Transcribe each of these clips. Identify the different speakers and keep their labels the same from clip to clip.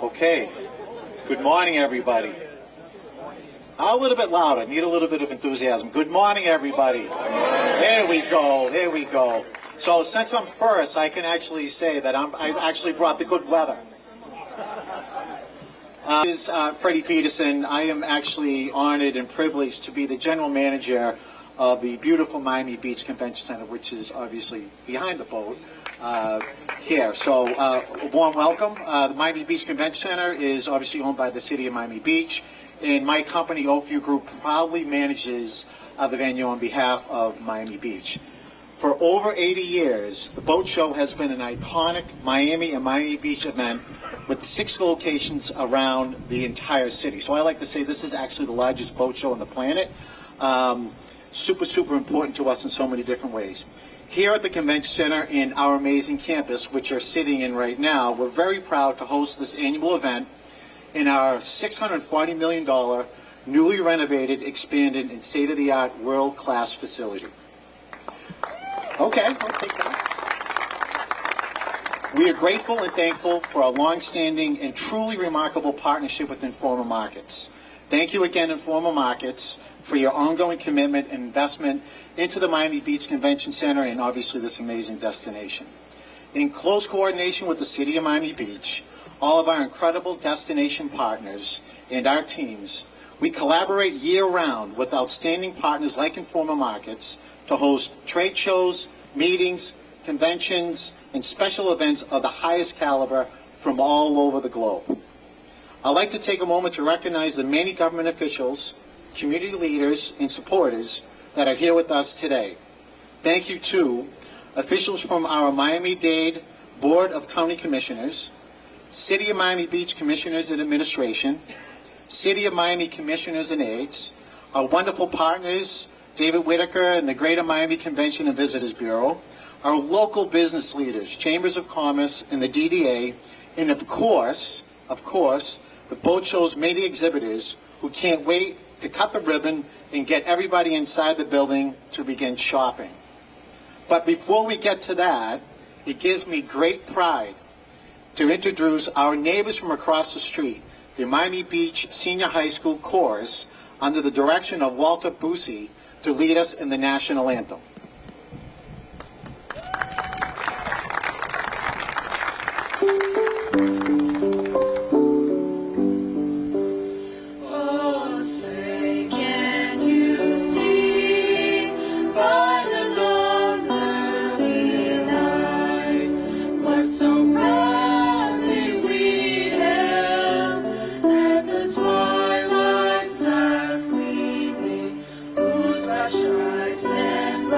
Speaker 1: Okay, good morning, everybody. A little bit louder, need a little bit of enthusiasm. Good morning, everybody. There we go, there we go. So since I'm first, I can actually say that I actually brought the good weather. This is Freddie Peterson. I am actually honored and privileged to be the general manager of the beautiful Miami Beach Convention Center, which is obviously behind the boat here. So a warm welcome. The Miami Beach Convention Center is obviously owned by the city of Miami Beach, and my company, Oakview Group, proudly manages the venue on behalf of Miami Beach. For over 80 years, the boat show has been an iconic Miami and Miami Beach event with 6 locations around the entire city. So I like to say this is actually the largest boat show on the planet. Super, super important to us in so many different ways. Here at the Convention Center in our amazing campus, which you're sitting in right now, we're very proud to host this annual event in our $640 million, newly renovated, expanded, and state-of-the-art world-class facility. Okay, I'll take that. We are grateful and thankful for our long-standing and truly remarkable partnership with Informa Markets. Thank you again, Informa Markets, for your ongoing commitment and investment into the Miami Beach Convention Center and obviously this amazing destination. In close coordination with the City of Miami Beach, all of our incredible destination partners and our teams, we collaborate year-round with outstanding partners like Informa Markets to host trade shows, meetings, conventions, and special events of the highest caliber from all over the globe. I'd like to take a moment to recognize the many government officials, community leaders, and supporters that are here with us today. Thank you to officials from our Miami-Dade Board of County Commissioners, City of Miami Beach Commissioners and Administration, City of Miami Commissioners and Aides, our wonderful partners, David Whitaker and the Greater Miami Convention and Visitors Bureau, our local business leaders, Chambers of Commerce and the DDA, and of course, the boat show's many exhibitors who can't wait to cut the ribbon and get everybody inside the building to begin shopping. But before we get to that, it gives me great pride to introduce our neighbors from across the street, the Miami Beach Senior High School Chorus, under the direction of Walter Busey, to lead us in the national anthem.
Speaker 2: Stripes and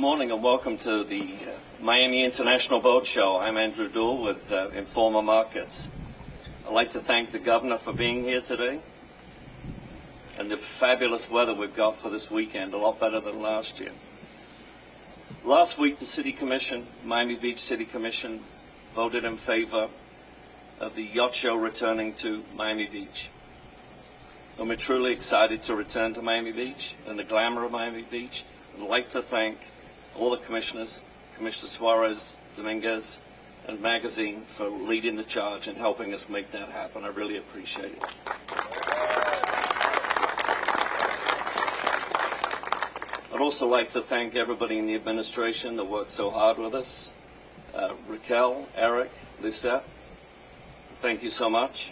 Speaker 2: morning and welcome to the Miami International Boat Show. I'm Andrew Dool with Informa Markets. I'd like to thank the governor for being here today and the fabulous weather we've got for this weekend, a lot better than last year. Last week, the City Commission, Miami Beach City Commission, voted in favor of the yacht show returning to Miami Beach. And we're truly excited to return to Miami Beach and the glamour of Miami Beach. I'd like to thank all the commissioners, Commissioner Suarez, Dominguez, and Magazine for leading the charge and helping us make that happen. I really appreciate it. I'd also like to thank everybody in the administration that worked so hard with us. Raquel, Eric, Lisa, thank you so much.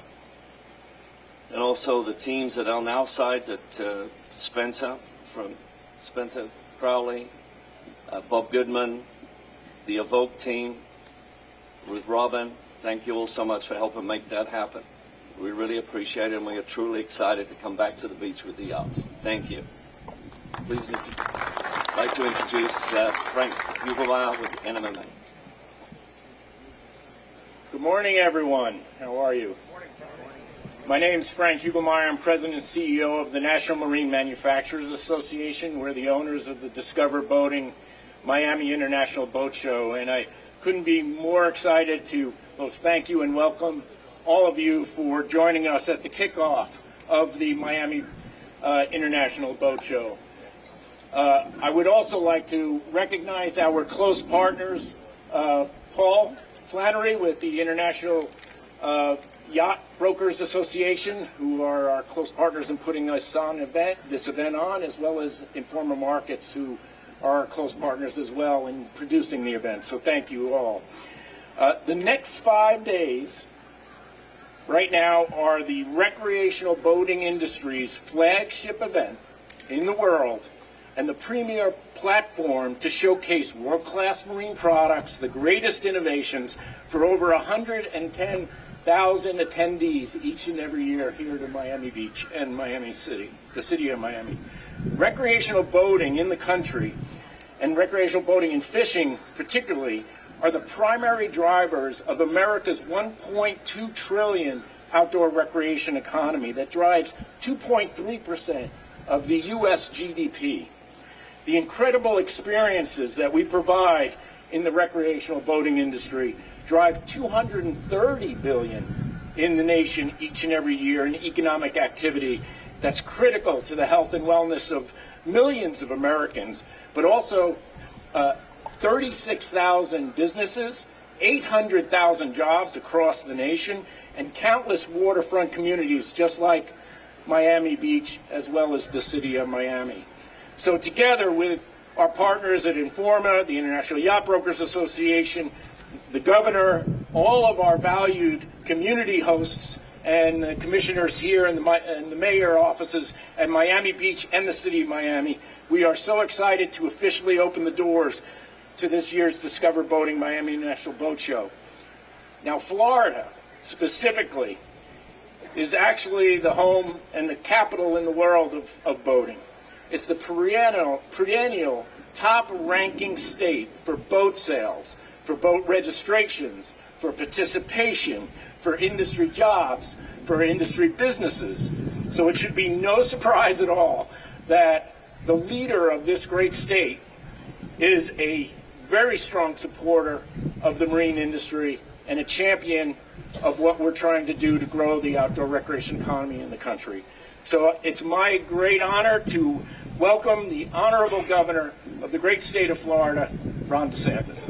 Speaker 2: And also the teams that are on our side, that Spencer Crowley, Bob Goodman, the Evoke team, with Robin, thank you all so much for helping make that happen. We really appreciate it, and we are truly excited to come back to the beach with the yachts. Thank you. Please, I'd like to introduce Frank Hugelmeyer with NMMA.
Speaker 3: Good morning, everyone. How are you? My name is Frank Hugelmeyer. I'm President and CEO of the National Marine Manufacturers Association. We're the owners of the Discover Boating Miami International Boat Show, and I couldn't be more excited to both thank you and welcome all of you for joining us at the kickoff of the Miami International Boat Show. I would also like to recognize our close partners, Paul Flannery with the International Yacht Brokers Association, who are our close partners in putting this event on, as well as Informa Markets, who are our close partners as well in producing the event. So thank you all. The next 5 days right now are the recreational boating industry's flagship event in the world and the premier platform to showcase world-class marine products, the greatest innovations for over 110,000 attendees each and every year here to Miami Beach and Miami City, the city of Miami. Recreational boating in the country, and recreational boating and fishing particularly, are the primary drivers of America's $1.2 trillion outdoor recreation economy that drives 2.3% of the U.S. GDP. The incredible experiences that we provide in the recreational boating industry drive $230 billion in the nation each and every year in economic activity that's critical to the health and wellness of millions of Americans, but also 36,000 businesses, 800,000 jobs across the nation, and countless waterfront communities just like Miami Beach, as well as the city of Miami. So together with our partners at Informa, the International Yacht Brokers Association, the governor, all of our valued community hosts and commissioners here in the mayor offices at Miami Beach and the city of Miami, we are so excited to officially open the doors to this year's Discover Boating Miami International Boat Show. Now, Florida specifically is actually the home and the capital in the world of boating. It's the perennial top-ranking state for boat sales, for boat registrations, for participation, for industry jobs, for industry businesses. So it should be no surprise at all that the leader of this great state is a very strong supporter of the marine industry and a champion of what we're trying to do to grow the outdoor recreation economy in the country. So it's my great honor to welcome the Honorable Governor of the great state of Florida, Ron DeSantis.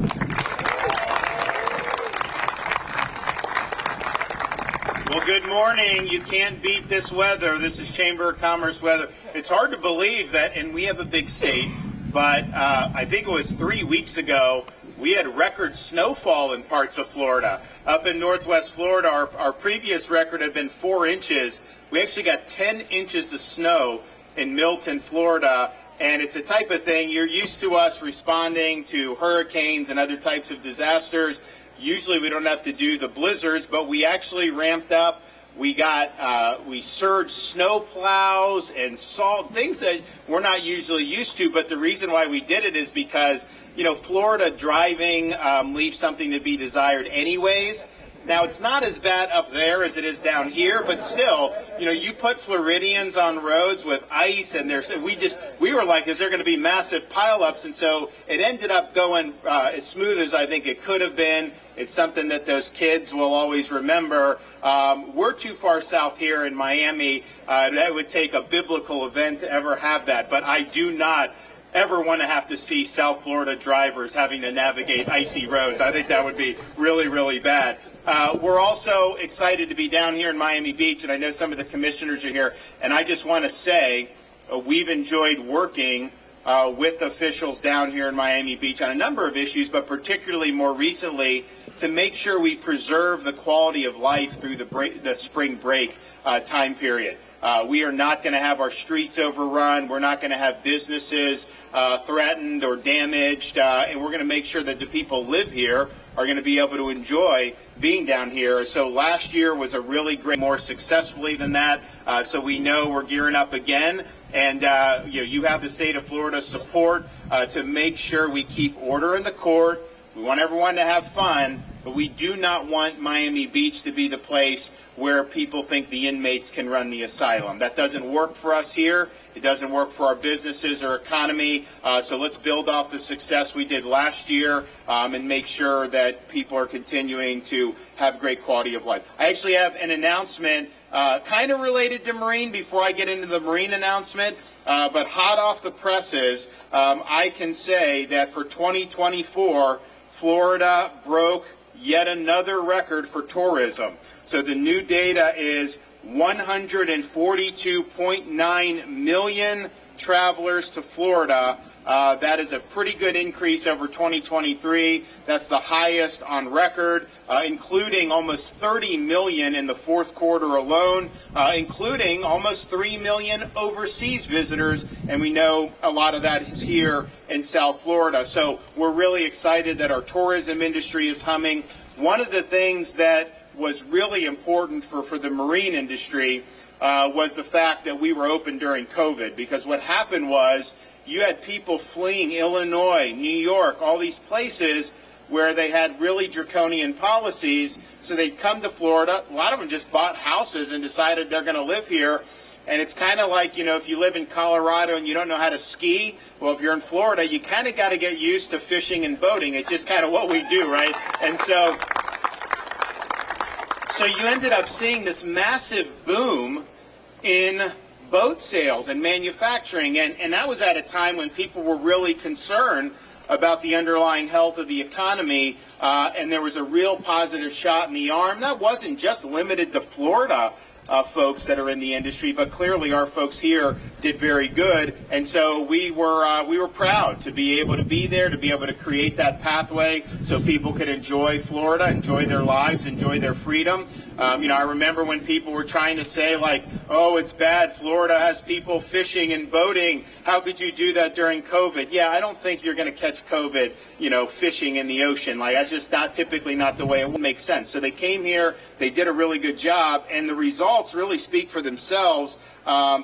Speaker 4: Well, good morning. You can't beat this weather. This is Chamber of Commerce weather. It's hard to believe that, and we have a big state, but I think it was 3 weeks ago, we had record snowfall in parts of Florida. Up in Northwest Florida, our previous record had been 4 inches. We actually got 10 inches of snow in Milton, Florida, and it's a type of thing you're used to us responding to hurricanes and other types of disasters. Usually we don't have to do the blizzards, but we actually ramped up We surged snow plows and salt, things that we're not usually used to. But the reason why we did it is because, Florida driving leaves something to be desired anyways. Now, it's not as bad up there as it is down here, but still, you put Floridians on roads with ice, and we were like, is there going to be massive pileups? And so it ended up going as smooth as I think it could have been. It's something that those kids will always remember. We're too far south here in Miami. That would take a biblical event to ever have that, but I do not ever want to have to see South Florida drivers having to navigate icy roads. I think that would be really, really bad. We're also excited to be down here in Miami Beach, and I know some of the commissioners are here, and I just want to say we've enjoyed working with officials down here in Miami Beach on a number of issues, but particularly more recently to make sure we preserve the quality of life through the spring break time period. We are not going to have our streets overrun. We're not going to have businesses threatened or damaged. And we're going to make sure that the people live here are going to be able to enjoy being down here. So last year was a really great, more successfully than that. So we know we're gearing up again. And you have the state of Florida support to make sure we keep order in the court. We want everyone to have fun, but we do not want Miami Beach to be the place where people think the inmates can run the asylum. That doesn't work for us here. It doesn't work for our businesses or economy. So let's build off the success we did last year and make sure that people are continuing to have great quality of life. I actually have an announcement kind of related to Marine before I get into the Marine announcement, but hot off the presses, I can say that for 2024, Florida broke yet another record for tourism. So the new data is 142.9 million travelers to Florida. That is a pretty good increase over 2023. That's the highest on record, including almost 30 million in the fourth quarter alone, including almost 3 million overseas visitors. And we know a lot of that is here in South Florida. So we're really excited that our tourism industry is humming. One of the things that was really important for the marine industry was the fact that we were open during COVID, because what happened was you had people fleeing Illinois, New York, all these places where they had really draconian policies. So they'd come to Florida. A lot of them just bought houses and decided they're going to live here. And it's kind of like, if you live in Colorado and you don't know how to ski, well, if you're in Florida, you kind of got to get used to fishing and boating. It's just kind of what we do, right? And so you ended up seeing this massive boom in boat sales and manufacturing, and that was at a time when people were really concerned about the underlying health of the economy, and there was a real positive shot in the arm. That wasn't just limited to Florida folks that are in the industry, but clearly our folks here did very good, and so we were proud to be able to be there, to be able to create that pathway so people could enjoy Florida, enjoy their lives, enjoy their freedom. I remember when people were trying to say, like, oh, it's bad, Florida has people fishing and boating. How could you do that during COVID? Yeah, I don't think you're going to catch COVID, fishing in the ocean. Like, that's just typically not the way it will make sense. So they came here, they did a really good job, and the results really speak for themselves.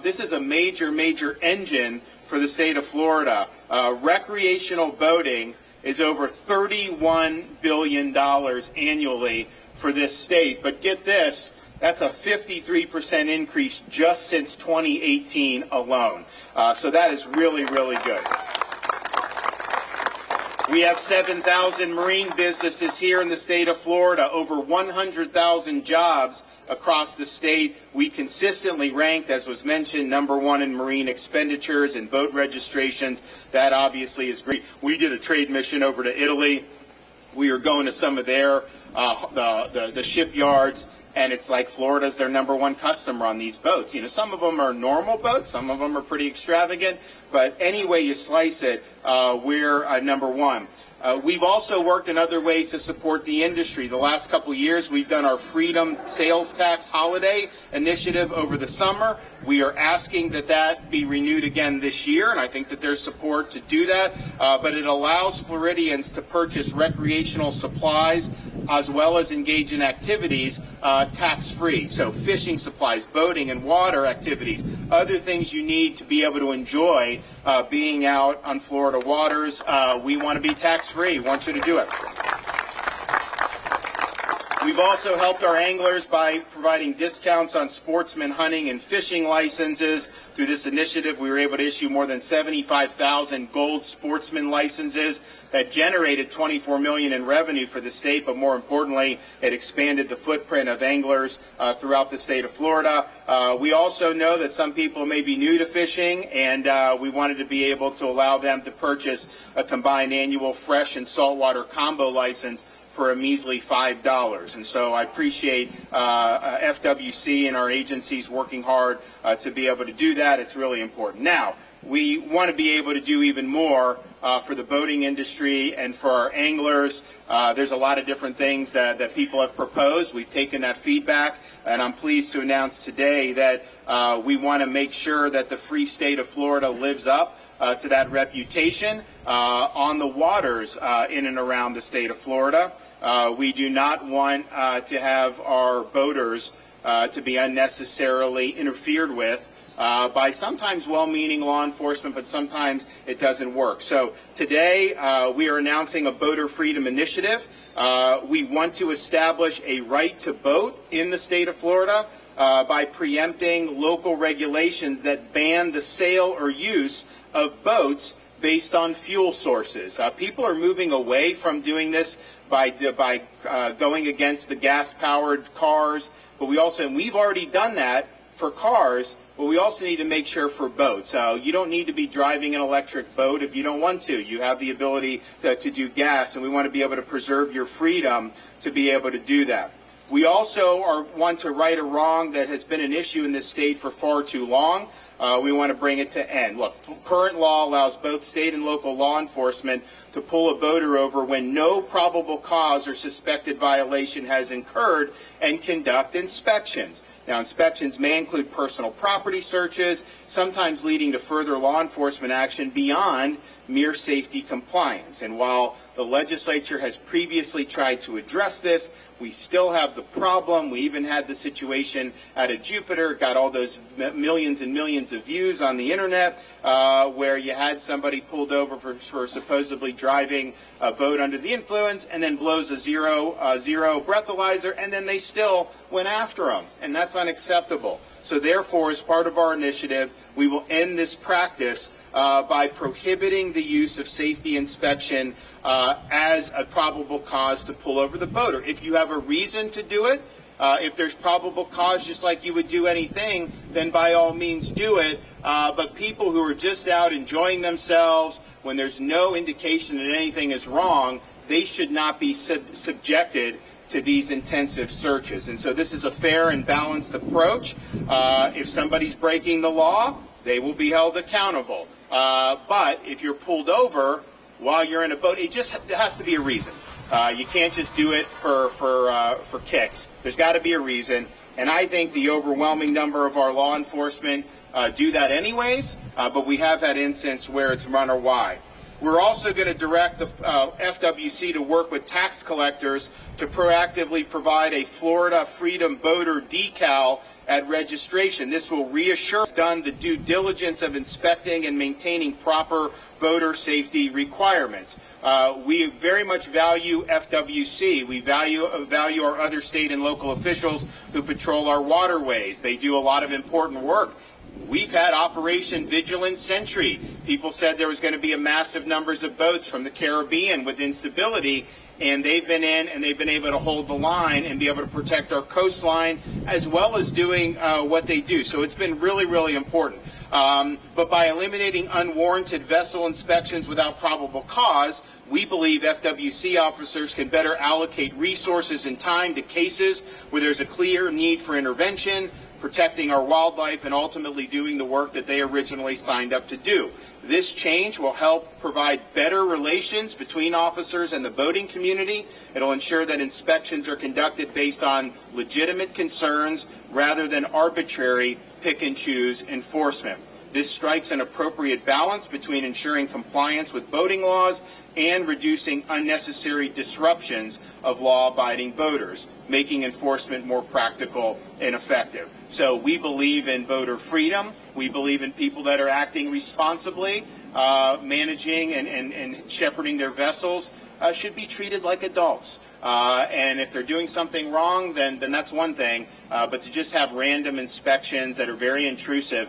Speaker 4: This is a major, major engine for the state of Florida. Recreational boating is over $31 billion annually for this state. But get this, that's a 53% increase just since 2018 alone. So that is really, really good. We have 7,000 marine businesses here in the state of Florida, over 100,000 jobs across the state. We consistently ranked, as was mentioned, #1 in marine expenditures and boat registrations. That obviously is great. We did a trade mission over to Italy. We are going to some of their the shipyards, and it's like Florida's their #1 customer on these boats. Some of them are normal boats, some of them are pretty extravagant, but any way you slice it, we're #1. We've also worked in other ways to support the industry. The last couple of years, we've done our Freedom Sales Tax Holiday Initiative over the summer. We are asking that that be renewed again this year, and I think that there's support to do that. But it allows Floridians to purchase recreational supplies as well as engage in activities tax-free. So fishing supplies, boating and water activities, other things you need to be able to enjoy being out on Florida waters. We want to be tax-free. We want you to do it. We've also helped our anglers by providing discounts on sportsman hunting and fishing licenses. Through this initiative, we were able to issue more than 75,000 gold sportsman licenses that generated $24 million in revenue for the state, but more importantly, it expanded the footprint of anglers throughout the state of Florida. We also know that some people may be new to fishing, and we wanted to be able to allow them to purchase a combined annual fresh and saltwater combo license for a measly $5. And so I appreciate FWC and our agencies working hard to be able to do that. It's really important. Now, we want to be able to do even more for the boating industry and for our anglers. There's a lot of different things that people have proposed. We've taken that feedback, and I'm pleased to announce today that we want to make sure that the free state of Florida lives up to that reputation on the waters in and around the state of Florida. We do not want to have our boaters to be unnecessarily interfered with by sometimes well-meaning law enforcement, but sometimes it doesn't work. So today we are announcing a Boater Freedom Initiative. We want to establish a right to boat in the state of Florida by preempting local regulations that ban the sale or use of boats based on fuel sources. People are moving away from doing this by going against the gas-powered cars, but we've already done that for cars, but we also need to make sure for boats. You don't need to be driving an electric boat if you don't want to. You have the ability to do gas, and we want to be able to preserve your freedom to be able to do that. We also want to right a wrong that has been an issue in this state for far too long. We want to bring it to end. Look, current law allows both state and local law enforcement to pull a boater over when no probable cause or suspected violation has occurred and conduct inspections. Now, inspections may include personal property searches, sometimes leading to further law enforcement action beyond mere safety compliance. And while the legislature has previously tried to address this, we still have the problem. We even had the situation out of Jupiter, got all those millions and millions of views on the internet, where you had somebody pulled over for supposedly driving a boat under the influence and then blows a zero breathalyzer, and then they still went after him. And that's unacceptable. So therefore, as part of our initiative, we will end this practice by prohibiting the use of safety inspection as a probable cause to pull over the boater. If you have a reason to do it, if there's probable cause, just like you would do anything, then by all means do it. But people who are just out enjoying themselves, when there's no indication that anything is wrong, they should not be subjected to these intensive searches. And so this is a fair and balanced approach. If somebody's breaking the law, they will be held accountable. But if you're pulled over while you're in a boat, it has to be a reason. You can't just do it for kicks. There's got to be a reason. And I think the overwhelming number of our law enforcement do that anyways, but we have had instances where it's run or why. We're also going to direct the FWC to work with tax collectors to proactively provide a Florida Freedom Boater decal at registration. This will reassure done the due diligence of inspecting and maintaining proper boater safety requirements. We very much value FWC. We value our other state and local officials who patrol our waterways. They do a lot of important work. We've had Operation Vigilant Sentry. People said there was going to be a massive numbers of boats from the Caribbean with instability, and they've been in and they've been able to hold the line and be able to protect our coastline as well as doing what they do. So it's been really, really important. But by eliminating unwarranted vessel inspections without probable cause, we believe FWC officers can better allocate resources and time to cases where there's a clear need for intervention. protecting our wildlife, and ultimately doing the work that they originally signed up to do. This change will help provide better relations between officers and the boating community. It'll ensure that inspections are conducted based on legitimate concerns rather than arbitrary pick-and-choose enforcement. This strikes an appropriate balance between ensuring compliance with boating laws and reducing unnecessary disruptions of law-abiding boaters, making enforcement more practical and effective. So we believe in boater freedom. We believe in people that are acting responsibly, managing and shepherding their vessels should be treated like adults. And if they're doing something wrong, then that's one thing. But to just have random inspections that are very intrusive,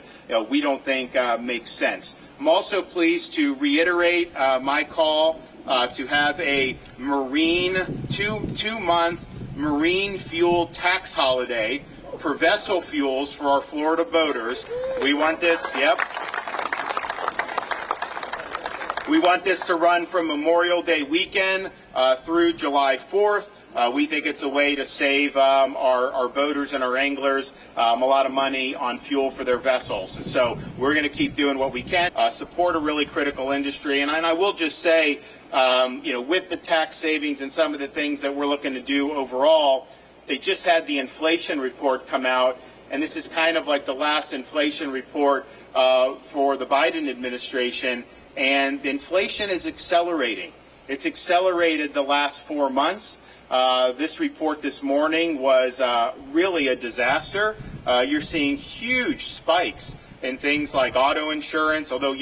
Speaker 4: we don't think makes sense. I'm also pleased to reiterate my call to have a marine two-month marine fuel tax holiday for vessel fuels for our Florida boaters. We want this, We want this to run from Memorial Day weekend through July 4th. We think it's a way to save our boaters and our anglers a lot of money on fuel for their vessels. And so we're going to keep doing what we can, support a really critical industry. And I will just say, with the tax savings and some of the things that we're looking to do overall, they just had the inflation report come out, and this is kind of like the last inflation report for the Biden administration, and inflation is accelerating. It's accelerated the last 4 months. This report this morning was really a disaster. You're seeing huge spikes in things like auto insurance, although,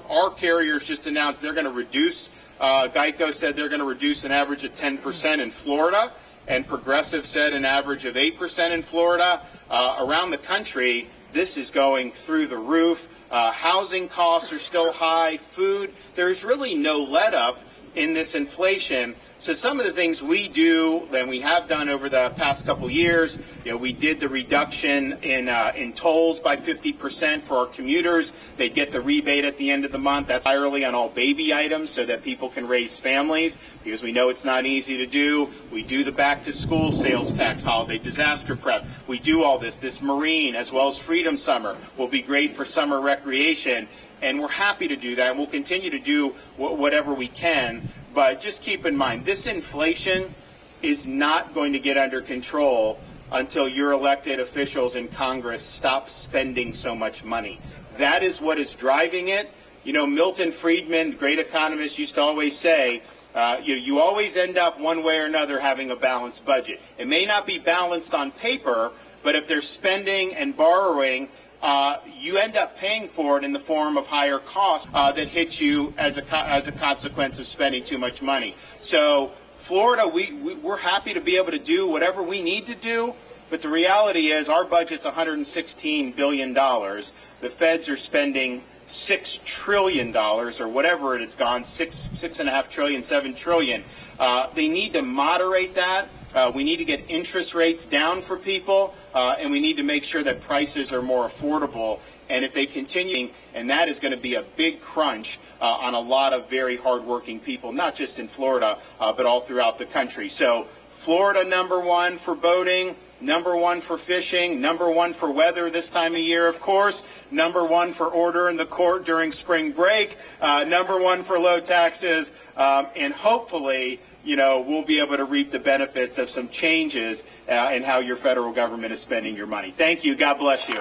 Speaker 4: our carriers just announced they're going to reduce, Geico said they're going to reduce an average of 10% in Florida, and Progressive said an average of 8% in Florida. Around the country, this is going through the roof. Housing costs are still high. Food, there's really no let-up in this inflation. So some of the things we do, and we have done over the past couple years, we did the reduction in tolls by 50% for our commuters. They get the rebate at the end of the month. That's entirely on all baby items so that people can raise families, because we know it's not easy to do. We do the back-to-school sales tax holiday, disaster prep. We do all this. This marine, as well as Freedom Summer, will be great for summer recreation. And we're happy to do that, and we'll continue to do whatever we can. But just keep in mind, this inflation is not going to get under control until your elected officials in Congress stop spending so much money. That is what is driving it. Milton Friedman, great economist, used to always say, you always end up one way or another having a balanced budget. It may not be balanced on paper, but if they're spending and borrowing, you end up paying for it in the form of higher costs that hit you as a consequence of spending too much money. So Florida, we're happy to be able to do whatever we need to do, but the reality is our budget's $116 billion. The feds are spending $6 trillion or whatever it has gone, $6.5 trillion, $7 trillion. They need to moderate that. We need to get interest rates down for people, and we need to make sure that prices are more affordable. And if they continue, and that is going to be a big crunch on a lot of very hardworking people, not just in Florida, but all throughout the country. So Florida, #1 for boating, #1 for fishing, #1 for weather this time of year, of course, #1 for order in the court during spring break, #1 for low taxes, and hopefully, we'll be able to reap the benefits of some changes in how your federal government is spending your money. Thank you. God bless you.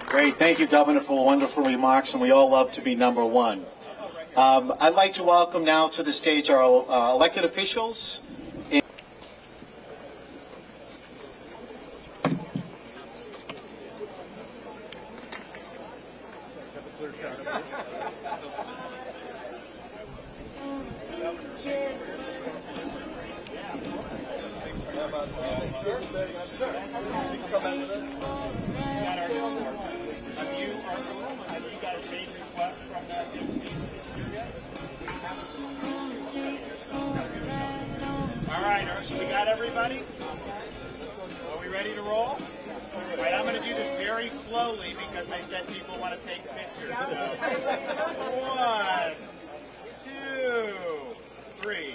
Speaker 1: Great. Thank you, Governor, for wonderful remarks, and we all love to be #1. I'd like to welcome now to the stage our elected officials.
Speaker 4: So we got everybody? Are we ready to roll? All right, I'm going to do this very slowly because I said people want to take pictures. So, 1, 2, 3.